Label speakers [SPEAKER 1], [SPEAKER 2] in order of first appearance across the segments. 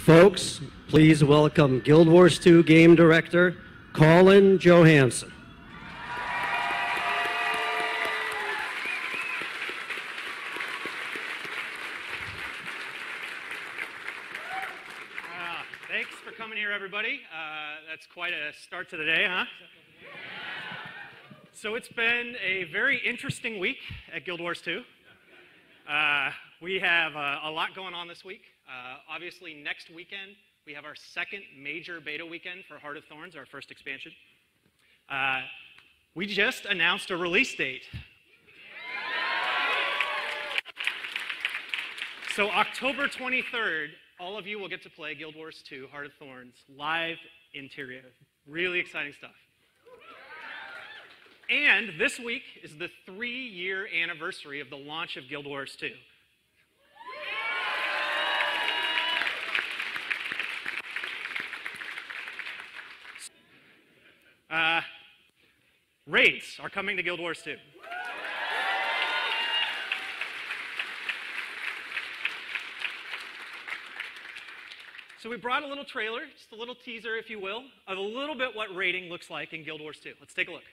[SPEAKER 1] Folks, please welcome Guild Wars 2 Game Director, Colin Johansson.
[SPEAKER 2] Thanks for coming here, everybody. That's quite a start to the day, huh? So it's been a very interesting week at Guild Wars 2. We have a lot going on this week. Obviously, next weekend, we have our second major beta weekend for Heart of Thorns, our first expansion. We just announced a release date. So October 23rd, all of you will get to play Guild Wars 2 Heart of Thorns live in Tyria. Really exciting stuff. And this week is the 3-year anniversary of the launch of Guild Wars 2. Raids are coming to Guild Wars 2. So we brought a little trailer, just a little teaser, if you will, of a little bit what raiding looks like in Guild Wars 2. Let's take a look.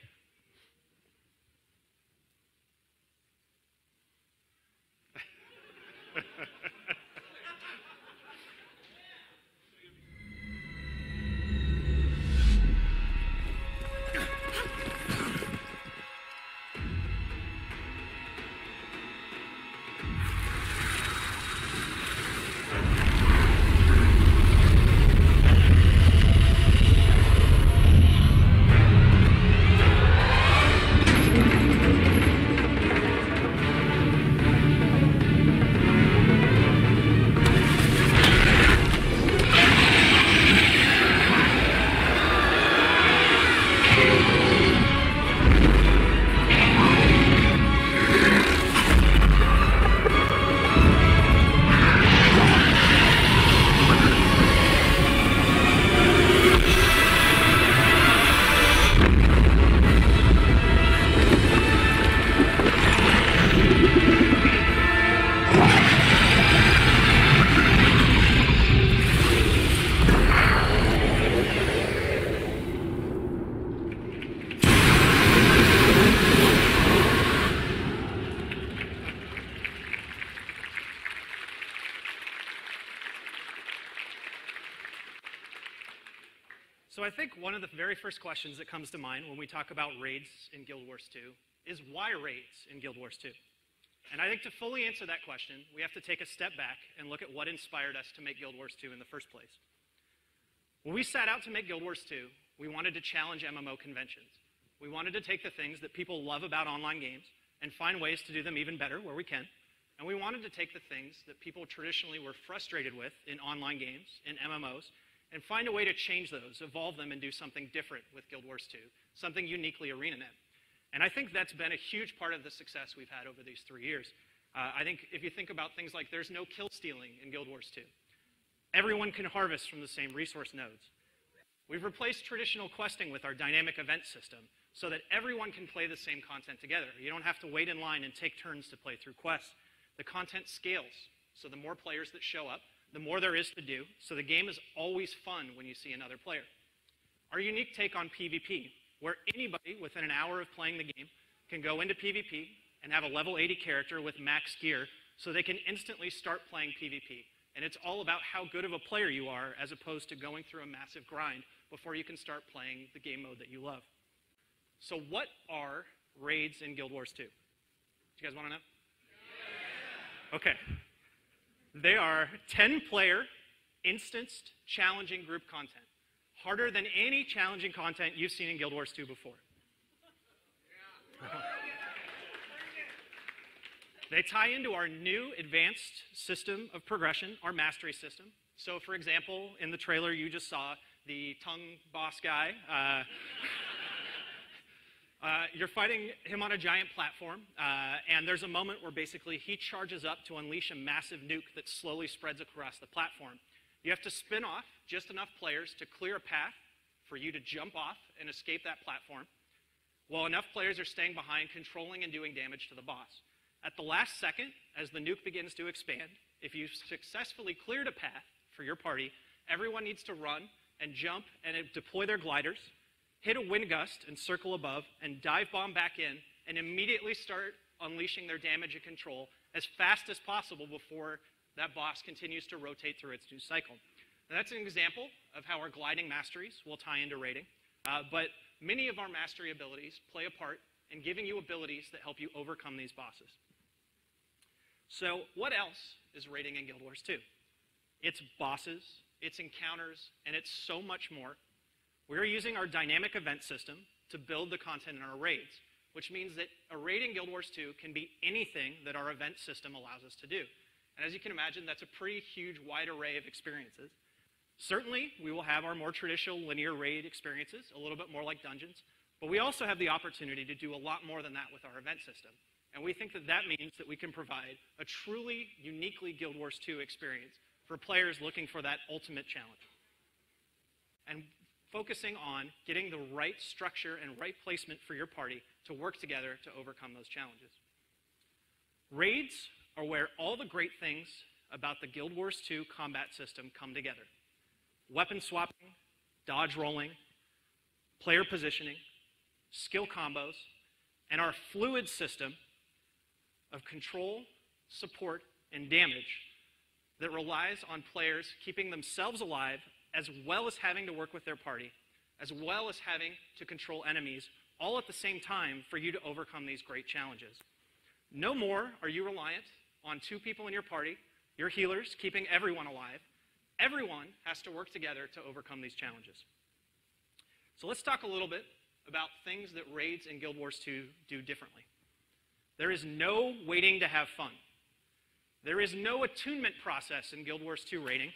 [SPEAKER 2] So I think one of the very first questions that comes to mind when we talk about raids in Guild Wars 2 is why raids in Guild Wars 2? And I think to fully answer that question, we have to take a step back and look at what inspired us to make Guild Wars 2 in the first place. When we set out to make Guild Wars 2, we wanted to challenge MMO conventions. We wanted to take the things that people love about online games and find ways to do them even better where we can. And we wanted to take the things that people traditionally were frustrated with in online games, in MMOs, and find a way to change those, evolve them, and do something different with Guild Wars 2, something uniquely ArenaNet. And I think that's been a huge part of the success we've had over these 3 years. I think if you think about things like there's no kill stealing in Guild Wars 2. Everyone can harvest from the same resource nodes. We've replaced traditional questing with our dynamic event system so that everyone can play the same content together. You don't have to wait in line and take turns to play through quests. The content scales, so the more players that show up, the more there is to do, so the game is always fun when you see another player. Our unique take on PvP, where anybody within an hour of playing the game can go into PvP and have a level 80 character with max gear so they can instantly start playing PvP. And it's all about how good of a player you are as opposed to going through a massive grind before you can start playing the game mode that you love. So what are raids in Guild Wars 2? Do you guys want to know? Yeah. Okay. They are 10-player, instanced, challenging group content. Harder than any challenging content you've seen in Guild Wars 2 before. They tie into our new advanced system of progression, our mastery system. So, for example, in the trailer you just saw, the tongue boss guy, you're fighting him on a giant platform, and there's a moment where basically he charges up to unleash a massive nuke that slowly spreads across the platform. You have to spin off just enough players to clear a path for you to jump off and escape that platform, while enough players are staying behind, controlling and doing damage to the boss. At the last second, as the nuke begins to expand, if you've successfully cleared a path for your party, everyone needs to run and jump and deploy their gliders, hit a wind gust and circle above, and dive bomb back in, and immediately start unleashing their damage and control as fast as possible before that boss continues to rotate through its new cycle. Now, that's an example of how our gliding masteries will tie into raiding, but many of our mastery abilities play a part in giving you abilities that help you overcome these bosses. So what else is raiding in Guild Wars 2? It's bosses, it's encounters, and it's so much more. We're using our dynamic event system to build the content in our raids, which means that a raid in Guild Wars 2 can be anything that our event system allows us to do. And as you can imagine, that's a pretty huge, wide array of experiences. Certainly, we will have our more traditional linear raid experiences, a little bit more like dungeons, but we also have the opportunity to do a lot more than that with our event system. And we think that that means that we can provide a truly, uniquely Guild Wars 2 experience for players looking for that ultimate challenge. And focusing on getting the right structure and right placement for your party to work together to overcome those challenges. Raids are where all the great things about the Guild Wars 2 combat system come together. Weapon swapping, dodge rolling, player positioning, skill combos, and our fluid system of control, support, and damage that relies on players keeping themselves alive as well as having to work with their party, as well as having to control enemies, all at the same time for you to overcome these great challenges. No more are you reliant on 2 people in your party, your healers, keeping everyone alive. Everyone has to work together to overcome these challenges. So let's talk a little bit about things that raids in Guild Wars 2 do differently. There is no waiting to have fun. There is no attunement process in Guild Wars 2 raiding.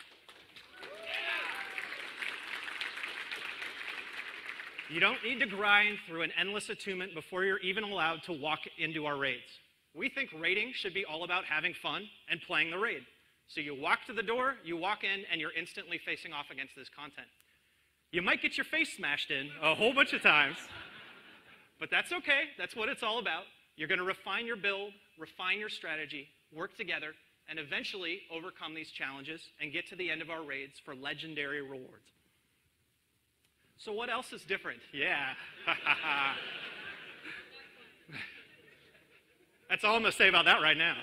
[SPEAKER 2] You don't need to grind through an endless attunement before you're even allowed to walk into our raids. We think raiding should be all about having fun and playing the raid. So you walk to the door, you walk in, and you're instantly facing off against this content. You might get your face smashed in a whole bunch of times, but that's okay. That's what it's all about. You're going to refine your build, refine your strategy, work together, and eventually overcome these challenges and get to the end of our raids for legendary rewards. So what else is different? Yeah. That's all I'm going to say about that right now.